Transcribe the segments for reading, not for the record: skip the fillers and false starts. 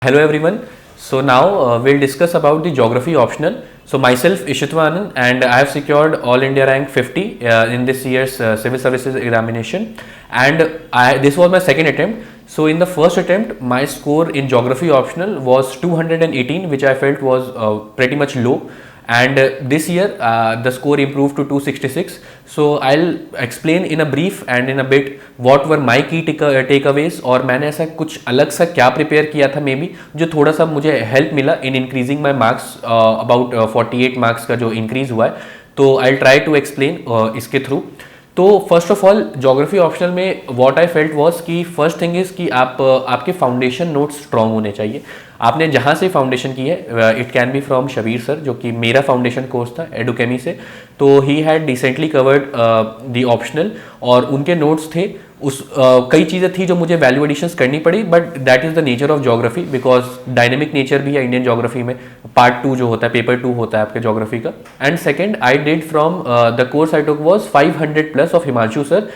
Hello everyone. So now we'll discuss about the geography optional. So myself Ishitwa Anand, and I have secured All India rank 50 in this year's civil services examination, and this was my second attempt. So in the first attempt my score in geography optional was 218, which I felt was pretty much low, and this year the score improved to 266. So I'll explain in a brief and in a bit what were my key takeaways, और मैंने ऐसा कुछ अलग सा क्या prepare किया था may be जो थोड़ा सा मुझे हेल्प मिला in increasing my marks, about 48 marks का जो इंक्रीज हुआ है. तो आई ट्राई टू एक्सप्लेन इसके थ्रू. तो first of all geography optional में व्हाट आई फेल्ट वाज कि फर्स्ट थिंग इज़ कि आपके फाउंडेशन नोट्स स्ट्रॉन्ग होने चाहिए. आपने जहाँ से फाउंडेशन की है, it can be from Shabbir sir, जो कि मेरा फाउंडेशन कोर्स था एडुकेमी से, तो he had decently covered the optional, और उनके नोट्स थे. कई चीज़ें थी जो मुझे वैल्यू एडिशंस करनी पड़ी, but that is the nature of geography, because dynamic nature भी है इंडियन ज्योग्राफी में. पार्ट 2 जो होता है, पेपर 2 होता है आपके ज्योग्राफी का. And second I did from the course I took was 500+ of Himanshu sir.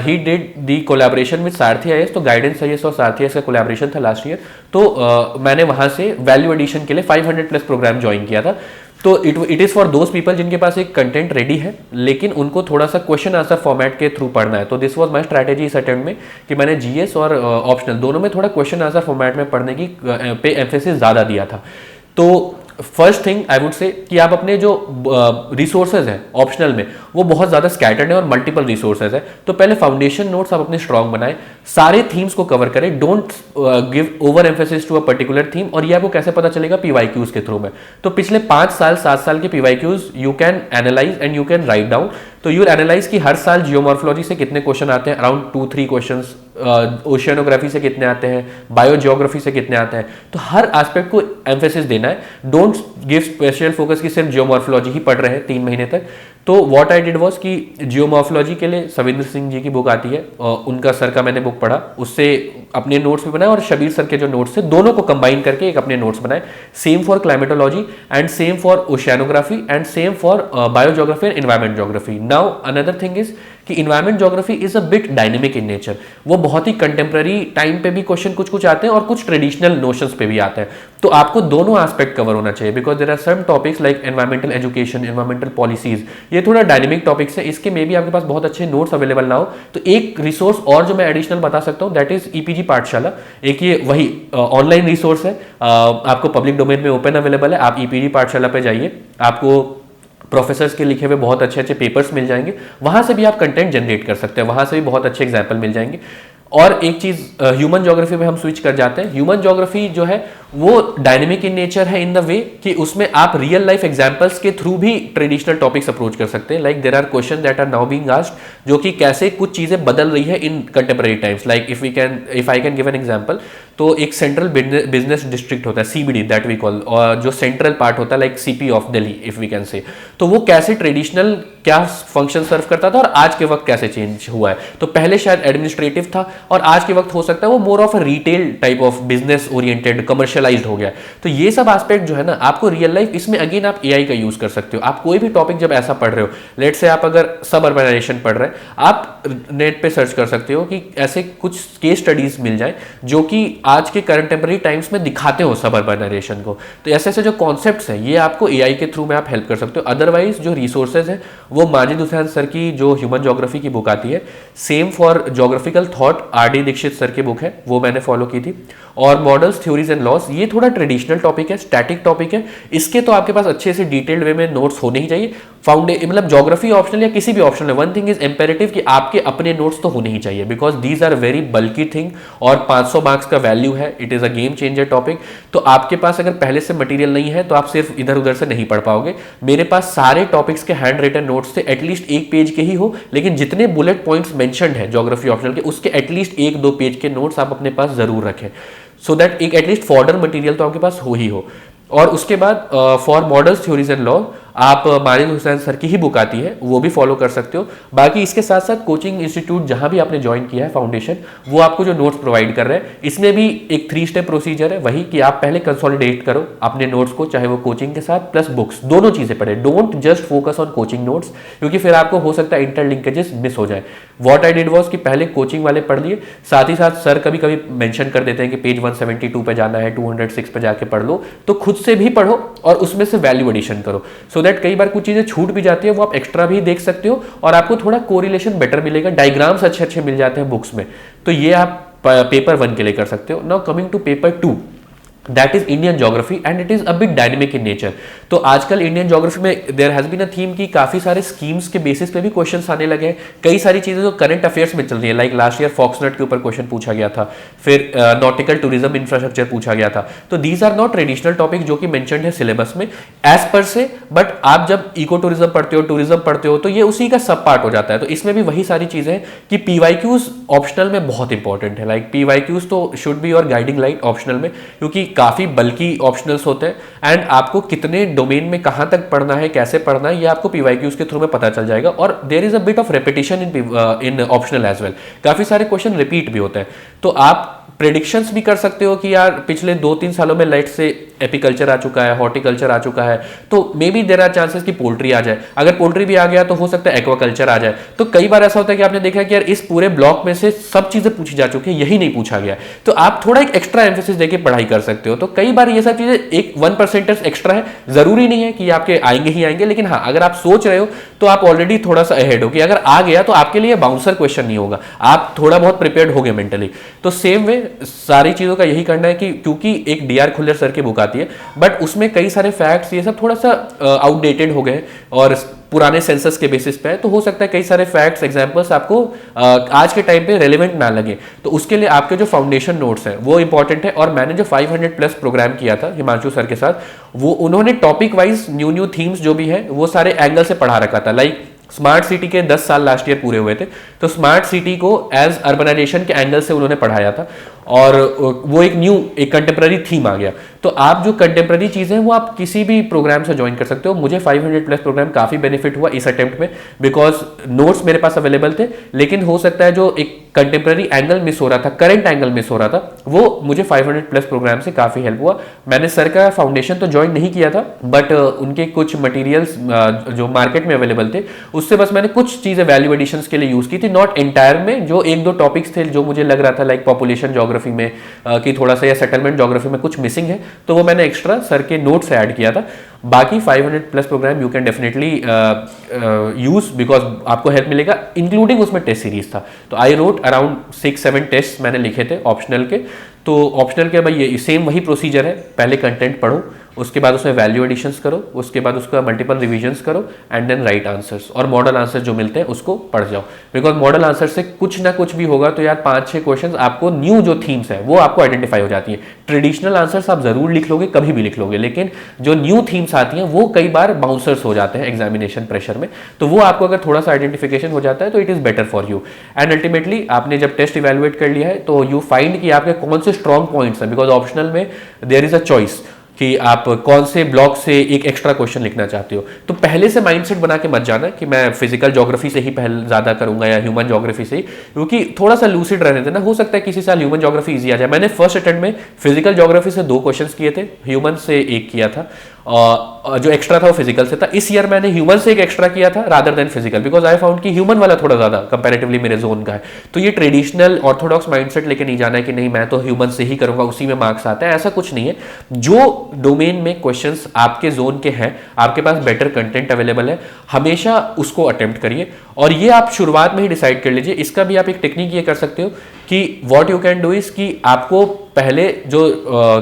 He did the collaboration with Sarathi IAS, तो गाइडेंस आईएएस और सारथी आईएएस का कोलैबोरेशन था लास्ट ईयर. तो मैंने वहाँ से वैल्यू एडिशन के लिए 500+ प्रोग्राम ज्वाइन किया था. तो it is for those people जिनके पास एक कंटेंट रेडी है, लेकिन उनको थोड़ा सा क्वेश्चन आंसर फॉर्मेट के थ्रू पढ़ना है. तो दिस वाज माय स्ट्रैटेजी इस अटेम्प्ट में कि मैंने जीएस और ऑप्शनल दोनों में थोड़ा क्वेश्चन आंसर फॉर्मेट में पढ़ने की पे एम्फेसिस ज़्यादा दिया था. तो first thing I would say कि आप अपने जो रिसोर्सेज हैं ऑप्शनल में वो बहुत ज़्यादा स्कैटर्ड है और मल्टीपल रिसोर्सेज है. तो पहले फाउंडेशन नोट्स आप अपने स्ट्रॉन्ग बनाएं, सारे थीम्स को कवर करें, don't give over emphasis to a particular theme. और ये आपको कैसे पता चलेगा? पीवाईक्यूज के थ्रू में. तो पिछले 5 साल 7 साल के PYQs you can analyse and you can write down. तो यू एनालाइज कि हर साल जियोमॉर्फोलॉजी से कितने क्वेश्चन आते हैं, अराउंड 2-3 क्वेश्चन, ओशियनोग्राफी से कितने आते हैं, बायोजियोग्राफी से कितने आते हैं. तो हर एस्पेक्ट को एम्फेसिस देना है. डोंट गिव स्पेशल फोकस कि सिर्फ जियोमॉर्फोलॉजी ही पढ़ रहे हैं 3 महीने तक. तो व्हाट आई डिड वाज कि जियोमॉर्फोलॉजी के लिए सविंद्र सिंह जी की बुक आती है, उनका सर का मैंने बुक पढ़ा, उससे अपने नोट्स भी बनाए, और शबीर सर के जो नोट्स थे दोनों को कंबाइन करके एक अपने नोट्स बनाए. Same for climatology and same for oceanography and same for biogeography and environment geography. Now another thing is कि environment geography is a bit dynamic in nature. वो बहुत ही कंटेम्प्रेरी टाइम पे भी क्वेश्चन कुछ आते हैं और कुछ ट्रेडिशनल नोशंस पे भी आते हैं. तो आपको दोनों एस्पेक्ट कवर होना चाहिए, because there are some topics like environmental education, environmental policies, ये थोड़ा डायनेमिक टॉपिक्स है. इसके मे भी आपके पास बहुत अच्छे नोट्स अवेलेबल ना हो. तो एक रिसोर्स और जो मैं एडिशनल बता सकता हूँ दैट इज ईपीजी पाठशाला. एक ये वही ऑनलाइन रिसोर्स है, आपको पब्लिक डोमेन में ओपन अवेलेबल है. आप ईपीजी पाठशाला पे जाइए, आपको प्रोफेसर्स के लिखे हुए बहुत अच्छे अच्छे पेपर्स मिल जाएंगे. वहाँ से भी आप कंटेंट जनरेट कर सकते हैं, वहाँ से भी बहुत अच्छे एग्जाम्पल मिल जाएंगे. और एक चीज़ ह्यूमन ज्योग्राफी में हम स्विच कर जाते हैं. ह्यूमन ज्योग्राफी जो है वो डायनेमिक इन नेचर है इन द वे कि उसमें आप रियल लाइफ एग्जांपल्स के थ्रू भी ट्रेडिशनल टॉपिक्स अप्रोच कर सकते हैं. Like there are question that are now being asked, जो कि कैसे कुछ चीज़ें बदल रही है in contemporary times. Like if I can give an example, तो एक सेंट्रल बिजनेस डिस्ट्रिक्ट होता है सीबीडी दैट वी कॉल, और जो सेंट्रल पार्ट होता है like CP of Delhi if we can say, तो वो कैसे ट्रेडिशनल क्या फंक्शन सर्व करता था और आज के वक्त कैसे चेंज हुआ है. तो पहले शायद एडमिनिस्ट्रेटिव था और आज के वक्त हो सकता है वो more of a retail type of business oriented commercialised हो गया. तो ये सब एस्पेक्ट जो है ना आपको रियल लाइफ, इसमें अगेन आप एआई का यूज कर सकते हो. आप कोई भी टॉपिक जब ऐसा पढ़ रहे हो, लेट से आप अगर सब अर्बनाइजेशन पढ़ रहे हैं, आप नेट पे सर्च कर सकते हो कि ऐसे कुछ केस स्टडीज मिल जाए जो कि आज के कंटेम्प्रेरी टाइम्स में दिखाते हो सब अर्बनाइजेशन को. तो ऐसे ऐसे जो कॉन्सेप्ट्स हैं ये आपको एआई के थ्रू में आप हेल्प कर सकते हो. अदरवाइज जो रिसोर्सेज हैं वो माजिद हुसैन सर की जो ह्यूमन ज्योग्राफी की बुक आती है, same for geographical thought RD Dikshit sir की बुक है, वो मैंने फॉलो की थी. और मॉडल्स, थ्योरीज एंड लॉस, ये थोड़ा ट्रेडिशनल टॉपिक है, स्टैटिक टॉपिक है. इसके तो आपके पास अच्छे से डिटेल्ड वे में नोट्स होने ही चाहिए. मतलब ज्योग्राफी ऑप्शनल या किसी भी ऑप्शनल है, वन थिंग इज इंपेरेटिव कि आपके अपने नोट्स तो होने ही चाहिए, because these are very bulky thing और 500 मार्क्स का वैल्यू है. It is a game changer topic. तो आपके पास अगर पहले से मटेरियल नहीं है तो आप सिर्फ इधर उधर से नहीं पढ़ पाओगे. मेरे पास सारे टॉपिक्स के हैंड रिटन नोट्स थे, एटलीस्ट 1 पेज के ही हो, लेकिन जितने बुलेट पॉइंट्स मेंशन्ड है ज्योग्राफी ऑप्शनल के, उसके एटलीस्ट 1-2 पेज के नोट्स आप अपने पास जरूर रखें, सो दैट एक एटलीस्ट फॉर्डर मटेरियल तो आपके पास हो ही हो. और उसके बाद for models, theories and law आप माजिद हुसैन सर की ही बुक आती है, वो भी फॉलो कर सकते हो। बाकी इसके साथ साथ कोचिंग इंस्टीट्यूट जहां भी आपने ज्वाइन किया है फाउंडेशन, वो आपको जो नोट्स प्रोवाइड कर रहे हैं, इसमें भी एक 3 स्टेप प्रोसीजर है, वही कि आप पहले कंसोलिडेट करो अपने नोट्स को, चाहे वो कोचिंग के साथ प्लस बुक्स, दोनों चीजें पढ़े। Don't just focus on coaching notes, क्योंकि फिर आपको हो सकता है इंटरलिंकेजेस मिस हो जाए। व्हाट आई डिड वाज कि पहले कोचिंग वाले पढ़ लिए, साथ ही साथ सर कभी कभी मेंशन कर देते हैं कि पेज 172 पे जाना है, 206 पे जाके पढ़ लो, तो खुद से भी पढ़ो और उसमें से वैल्यू एडिशन करो, सो दैट कई बार कुछ चीजें छूट भी जाती है, वो आप एक्स्ट्रा भी देख सकते हो और आपको थोड़ा कोरिलेशन बेटर मिलेगा, डायग्राम्स अच्छे अच्छे मिल जाते हैं बुक्स में। तो ये आप पेपर 1 के लिए कर सकते हो। Now coming to paper 2, that is Indian geography and it is a bit dynamic in nature. तो आजकल इंडियन ज्योग्राफी में there has been a theme की काफी सारे स्कीम्स के बेसिस पे भी क्वेश्चंस आने लगे हैं। कई सारी चीजें जो करंट अफेयर्स में चल रही है, लाइक लास्ट ईयर फॉक्सनट के ऊपर क्वेश्चन पूछा गया था, फिर नॉटिकल टूरिज्म इंफ्रास्ट्रक्चर पूछा गया था। तो these are not traditional topic जो कि मेंशन्ड है सिलेबस में एज पर से, बट आप जब इको टूरिज्म पढ़ते हो, टूरिज्म पढ़ते हो, तो ये उसी का सब पार्ट हो जाता है। तो इसमें भी वही सारी चीजें हैं कि पीवाईक्यूज ऑप्शनल में बहुत इंपॉर्टेंट है। लाइक पीवाईक्यूज तो should be your guiding light optional में, क्योंकि काफी बल्कि ऑप्शनल्स होते हैं एंड आपको कितने डोमेन में कहां तक पढ़ना है, कैसे पढ़ना है, ये आपको पीवाईक्यूज के थ्रू में पता चल जाएगा। और there is a bit of repetition in optional as well, काफी सारे क्वेश्चन रिपीट भी होते हैं। तो आप प्रेडिक्शंस भी कर सकते हो कि यार पिछले 2-3 सालों में लाइट से एपीकल्चर आ चुका है, हॉर्टिकल्चर आ चुका है, तो maybe there are chances कि पोल्ट्री आ जाए। अगर पोल्ट्री भी आ गया तो हो सकता है एक्वाकल्चर आ जाए। तो कई बार ऐसा होता है कि आपने देखा कि यार इस पूरे ब्लॉक में से सब चीजें पूछी जा चुकी है, यही नहीं पूछा गया, तो आप थोड़ा एक एक्स्ट्रा एम्फेसिस देके पढ़ाई कर सकते हो। तो कई बार ये सब चीजें एक 1% एक्स्ट्रा है, जरूरी नहीं है कि आपके आएंगे ही आएंगे, लेकिन हाँ अगर आप सोच रहे हो तो आप ऑलरेडी थोड़ा सा अहेड हो कि अगर आ गया तो आपके लिए बाउंसर क्वेश्चन नहीं होगा, आप थोड़ा बहुत प्रिपेयर्ड हो गए मेंटली। तो सेम वे सारी चीजों का यही करना है कि क्योंकि एक डीआर खुल्लर सर की बुक आती है, बट उसमें कई सारे फैक्ट्स ये सब थोड़ा सा आउटडेटेड हो गए और पुराने सेंसस के बेसिस पे है, तो हो सकता है कई सारे फैक्ट्स एग्जांपल्स आपको आज के टाइम पे रेलेवेंट ना लगे। तो उसके लिए आपके जो फाउंडेशन नोट्स हैं वो इंपॉर्टेंट है। और मैंने जो 500 प्लस प्रोग्राम किया था हिमांशु सर के साथ, वो उन्होंने टॉपिक वाइज न्यू थीम्स जो भी है वो सारे एंगल से पढ़ा रखा था। लाइक स्मार्ट सिटी के 10 साल लास्ट ईयर पूरे हुए थे, तो स्मार्ट सिटी को एज अर्बनाइजेशन के एंगल से उन्होंने पढ़ाया था और वो एक कंटेम्प्रेरी थीम आ गया। तो आप जो कंटेम्प्रेरी चीजें हैं वो आप किसी भी प्रोग्राम से ज्वाइन कर सकते हो। मुझे 500 प्लस प्रोग्राम काफी बेनिफिट हुआ इस अटेम्प्ट में, बिकॉज नोट्स मेरे पास अवेलेबल थे, लेकिन हो सकता है जो एक कंटेम्प्रेरी एंगल मिस हो रहा था, करंट एंगल मिस हो रहा था, वो मुझे 500 प्लस प्रोग्राम से काफी हेल्प हुआ। मैंने सर का फाउंडेशन तो ज्वाइन नहीं किया था, बट उनके कुछ मटेरियल्स जो मार्केट में अवेलेबल थे उससे बस मैंने कुछ चीजें वैल्यू एडिशंस के लिए यूज की थी, नॉट एंटायर में। जो 1-2 टॉपिक्स थे जो मुझे लग रहा था लाइक पॉपुलेशन ज्योग्राफी में कि थोड़ा सा या सेटलमेंट ज्योग्राफी में कुछ मिसिंग है, तो वो मैंने एक्स्ट्रा सर के नोट से ऐड किया था। बाकी 500 plus programme you can definitely use, because आपको हेल्प मिलेगा, इंक्लूडिंग उसमें टेस्ट सीरीज था। तो आई रोट अराउंड 6-7 टेस्ट मैंने लिखे थे ऑप्शनल के। तो ऑप्शनल के भाई ये सेम वही प्रोसीजर है, पहले कंटेंट पढ़ो, उसके बाद उसमें वैल्यू एडिशंस करो, उसके बाद उसका मल्टीपल रिविजन्स करो एंड देन राइट आंसर्स, और मॉडल आंसर्स जो मिलते हैं उसको पढ़ जाओ। बिकॉज मॉडल आंसर से कुछ ना कुछ भी होगा तो यार 5-6 क्वेश्चंस आपको न्यू जो थीम्स है वो आपको आइडेंटिफाई हो जाती है। ट्रेडिशनल आंसर्स आप जरूर लिख लोगे, कभी भी लिख लोगे, लेकिन जो न्यू थीम्स आती हैं वो कई बार बाउंसर्स हो जाते हैं एग्जामिनेशन प्रेशर में। तो वो आपको अगर थोड़ा सा आइडेंटिफिकेशन हो जाता है तो it is better for you. And ultimately आपने जब टेस्ट इवेलुएट कर लिया है तो यू फाइंड कि आपके कौन से स्ट्रॉन्ग पॉइंट्स हैं, बिकॉज ऑप्शनल में देयर इज अ चॉइस कि आप कौन से ब्लॉक से एक एक्स्ट्रा क्वेश्चन लिखना चाहते हो। तो पहले से माइंडसेट बना के मत जाना कि मैं फिजिकल ज्योग्राफी से ही पहले ज्यादा करूंगा या ह्यूमन ज्योग्राफी से ही, क्योंकि थोड़ा सा लूसिड रहने देना, हो सकता है किसी साल ह्यूमन ज्योग्राफी इजी आ जाए। मैंने फर्स्ट अटेम्प्ट में फिजिकल ज्योग्राफी से 2 क्वेश्चंस किए थे, ह्यूमन से 1 किया था, जो एक्स्ट्रा था वो फिजिकल से था। इस ईयर मैंने ह्यूमन से 1 एक्स्ट्रा किया था rather than physical, because I found कि ह्यूमन वाला थोड़ा ज्यादा कंपैरेटिवली मेरे जोन का है। तो ये ट्रेडिशनल ऑर्थोडॉक्स माइंडसेट लेके नहीं जाना है कि नहीं मैं तो ह्यूमन से ही करूंगा, उसी में मार्क्स आते हैं, ऐसा कुछ नहीं है। जो डोमेन में क्वेश्चंस आपके जोन के हैं, आपके पास बेटर कंटेंट अवेलेबल है, हमेशा उसको अटेम्प्ट करिए। और ये आप शुरुआत में ही डिसाइड कर लीजिए। इसका भी आप एक टेक्निक ये कर सकते हो कि what you can do is कि आपको पहले जो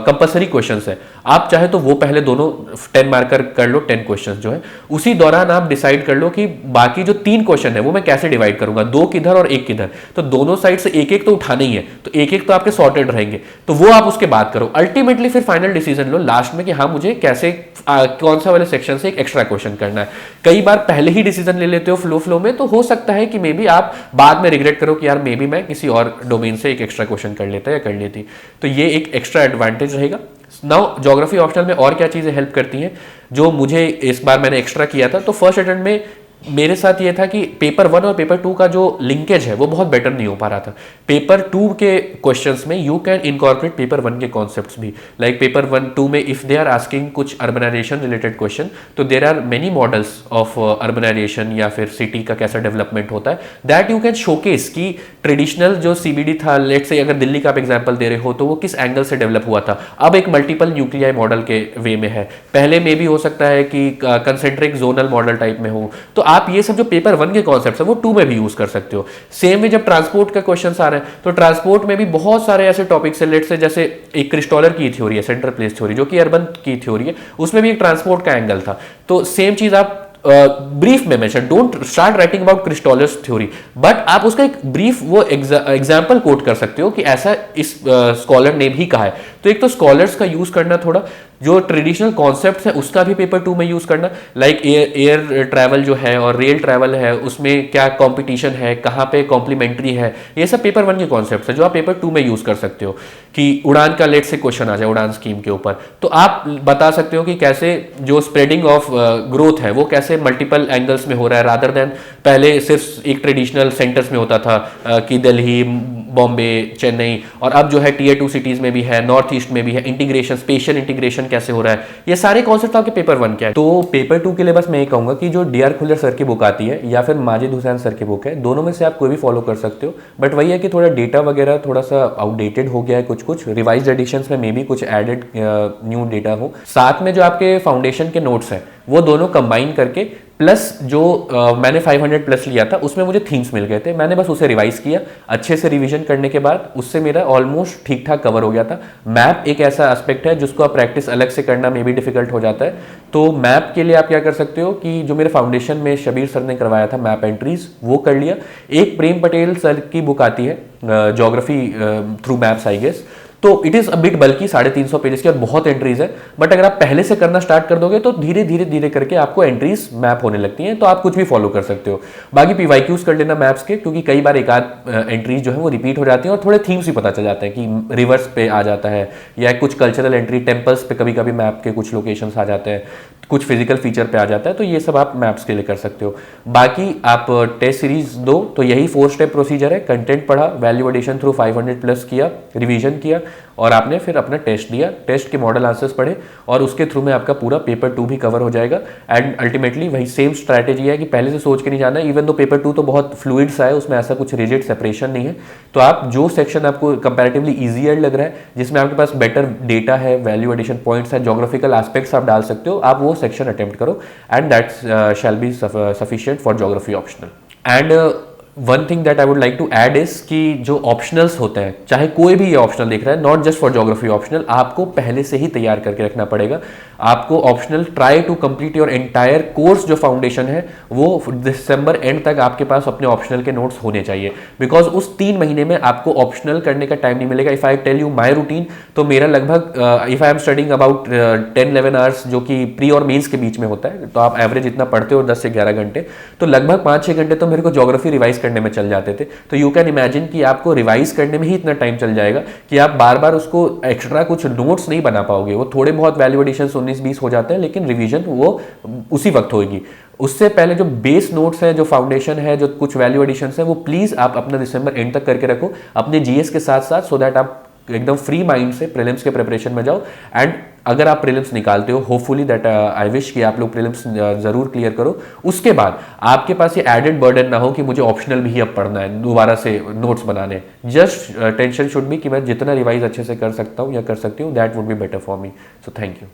कंपल्सरी क्वेश्चंस है आप चाहे तो वो पहले दोनों 10 मार्कर कर लो, 10 क्वेश्चंस जो है, उसी दौरान आप डिसाइड कर लो कि बाकी जो 3 क्वेश्चन है वो मैं कैसे डिवाइड करूंगा, 2 किधर और 1 किधर। तो दोनों साइड से एक एक तो उठाना ही है, तो एक एक तो आपके सॉर्टेड रहेंगे, तो वो आप उसके बाद करो। अल्टीमेटली फिर फाइनल डिसीजन लो लास्ट में कि हाँ मुझे कैसे कौन सा वाले सेक्शन से एक एक्स्ट्रा क्वेश्चन करना है। कई बार पहले ही डिसीजन ले लेते हो फ्लो में, तो हो सकता है कि मे बी आप बाद में रिग्रेट करो कि यार मे बी मैं किसी और डोमेन से एक एक्स्ट्रा क्वेश्चन कर लेता या कर लेती। तो ये एक एक्स्ट्रा एडवांटेज रहेगा। नाउ ज्योग्राफी ऑप्शनल में और क्या चीज़ें हेल्प करती हैं जो मुझे इस बार मैंने एक्स्ट्रा किया था। तो फर्स्ट अटेम्प्ट में मेरे साथ ये था कि पेपर 1 और पेपर 2 का जो लिंकेज है वो बहुत बेटर नहीं हो पा रहा था। पेपर 2 के क्वेश्चंस में यू कैन इनकॉर्पोरेट पेपर 1 के कॉन्सेप्ट्स भी, लाइक पेपर 1 2 में इफ दे आर आस्किंग कुछ अर्बनाइजेशन रिलेटेड क्वेश्चन, तो there are many models of urbanisation या फिर सिटी का कैसा डेवलपमेंट होता है, दैट यू कैन शोकेस कि ट्रेडिशनल जो सीबीडी था, लेट से अगर दिल्ली का आप एग्जाम्पल दे रहे हो तो वो किस एंगल से डेवलप हुआ था, अब एक मल्टीपल न्यूक्लियाई मॉडल के वे में है, पहले में भी हो सकता है कि कंसेंट्रिक जोनल मॉडल टाइप में हो। तो आप ये सब जो पेपर 1 के कॉन्सेप्ट्स है वो 2 में भी यूज कर सकते हो। सेम में जब ट्रांसपोर्ट का क्वेश्चन आ रहे हैं तो ट्रांसपोर्ट में भी बहुत सारे ऐसे टॉपिक्स है, लेट से जैसे एक क्रिस्टॉलर की थ्योरी है, सेंट्रल प्लेस थ्योरी, जो कि अर्बन की थ्योरी है, उसमें भी एक ट्रांसपोर्ट का एंगल था। तो सेम चीज आप ब्रीफ में mention, don't start writing about Christaller's theory, but आप उसका एक ब्रीफ वो एग्जाम्पल कोट कर सकते हो कि ऐसा इस स्कॉलर ने भी कहा है। तो एक तो स्कॉलर्स का यूज करना, थोड़ा जो ट्रेडिशनल कॉन्सेप्ट है उसका भी पेपर 2 में यूज करना, लाइक एयर ट्रैवल जो है और रेल ट्रैवल है उसमें क्या कॉम्पिटिशन है, कहाँ पे कॉम्प्लीमेंट्री है, ये सब पेपर 1 के कॉन्सेप्ट है जो आप पेपर 2 में यूज कर सकते हो। कि उड़ान का लेट से क्वेश्चन आ जाए उड़ान स्कीम के ऊपर, तो आप बता सकते हो कि कैसे जो स्प्रेडिंग ऑफ ग्रोथ है वो कैसे मल्टीपल एंगल्स में हो रहा है, रादर देन पहले सिर्फ एक ट्रेडिशनल सेंटर्स में होता था कि दिल्ली, बॉम्बे, चेन्नई, और अब जो है टीयर 2 सिटीज में भी है, नॉर्थ ईस्ट में भी है, इंटीग्रेशन, स्पेशल इंटीग्रेशन कैसे हो रहा है, ये सारे कॉन्सेप्ट आपके पेपर 1 के हैं। तो पेपर 2 के लिए बस मैं ये कहूंगा कि जो डी आर खुल्लर सर की बुक आती है या फिर माजिद हुसैन सर की बुक है, दोनों में से आप कोई भी फॉलो कर सकते हो, बट वही है कि थोड़ा डेटा वगैरह थोड़ा सा आउटडेटेड हो गया है, कुछ रिवाइज एडिशंस में मे भी कुछ एडेड न्यू डेटा हो। साथ में जो आपके फाउंडेशन के नोट्स हैं वो दोनों कंबाइन करके प्लस जो मैंने 500 प्लस लिया था उसमें मुझे थीम्स मिल गए थे, मैंने बस उसे रिवाइज किया, अच्छे से रिवीजन करने के बाद उससे मेरा ऑलमोस्ट ठीक ठाक कवर हो गया था। मैप एक ऐसा एस्पेक्ट है जिसको आप प्रैक्टिस अलग से करना मे भी डिफिकल्ट हो जाता है, तो मैप के लिए आप क्या कर सकते हो कि जो मेरे फाउंडेशन में शबीर सर ने करवाया था मैप एंट्रीज, वो कर लिया। एक प्रेम पटेल सर की बुक आती है geography through maps I guess, तो it is a bit bulky 350 pages की और बहुत एंट्रीज है, बट अगर आप पहले से करना स्टार्ट कर दोगे तो धीरे धीरे धीरे करके आपको एंट्रीज मैप होने लगती हैं, तो आप कुछ भी फॉलो कर सकते हो। बाकी पीवाईक्यूज कर लेना मैप्स के, क्योंकि कई बार एक आध एंट्रीज जो है वो रिपीट हो जाती हैं और थोड़े थीम्स भी पता चल जाते हैं कि रिवर्स पे आ जाता है या कुछ कल्चरल एंट्री, टेम्पल्स पे कभी कभी मैप के कुछ लोकेशंस आ जाते हैं, कुछ फिजिकल फीचर पे आ जाता है, तो ये सब आप मैप्स के लिए कर सकते हो। बाकी आप टेस्ट सीरीज दो तो यही 4 स्टेप प्रोसीजर है, कंटेंट पढ़ा, वैल्यू एडिशन थ्रू 500 प्लस किया, रिवीजन किया और आपने फिर अपना टेस्ट दिया, टेस्ट के मॉडल आंसर्स पढ़े और उसके थ्रू में आपका पूरा पेपर 2 भी कवर हो जाएगा। एंड अल्टीमेटली वही सेम स्ट्रैटेजी है कि पहले से सोच के नहीं जाना, इवन दो पेपर 2 तो बहुत फ्लूइड सा है, उसमें ऐसा कुछ रिजिड सेपरेशन नहीं है, तो आप जो सेक्शन आपको कंपैरेटिवली ईजियर लग रहा है, जिसमें आपके पास बेटर डेटा है, वैल्यू एडिशन पॉइंट्स है, ज्योग्राफिकल एस्पेक्ट्स आप डाल सकते हो, आप वो सेक्शन अटेम्प्ट करो and that's shall be sufficient for geography optional. And one thing that I would like to add is कि जो ऑप्शनल्स होते हैं, चाहे कोई भी ये ऑप्शनल देख रहा है, not just for geography optional, आपको पहले से ही तैयार करके रखना पड़ेगा। आपको optional try to complete your entire course, जो फाउंडेशन है वो दिसंबर एंड तक आपके पास अपने ऑप्शनल के नोट्स होने चाहिए, बिकॉज उस 3 महीने में आपको ऑप्शनल करने का टाइम नहीं मिलेगा। If I tell you my routine, तो मेरा लगभग if I am studying about 10-11 hours जो कि प्री और मेंस के बीच में होता है, तो आप एवरेज इतना पढ़ते हो 10 से 11 घंटे, तो लगभग 5-6 घंटे तो मेरे को ज्योग्राफी रिवाइज करने में चल जाते थे। तो यू कैन इमेजिन कि आपको रिवाइज करने में ही इतना टाइम चल जाएगा कि आप बार बार उसको एक्स्ट्रा कुछ नोट्स नहीं बना पाओगे। वो थोड़े बहुत वैल्यू एडिशन 19-20 हो जाते हैं, लेकिन रिवीजन वो उसी वक्त होगी। उससे पहले जो बेस नोट्स है, जो फाउंडेशन है, जो कुछ वैल्यू एडिशन है, वो प्लीज आप अपना दिसंबर एंड तक करके रखो अपने जीएस के साथ साथ, सो दैट आप एकदम फ्री माइंड से प्रीलिम्स के प्रिपरेशन में जाओ। एंड अगर आप प्रीलिम्स निकालते हो, होपफुली दैट आई विश कि आप लोग प्रीलिम्स जरूर क्लियर करो, उसके बाद आपके पास ये एडेड बर्डन ना हो कि मुझे ऑप्शनल भी अब पढ़ना है, दोबारा से नोट्स बनाने। जस्ट टेंशन शुड बी कि मैं जितना रिवाइज अच्छे से कर सकता हूँ या कर सकती हूँ, that would be better for me. So thank you.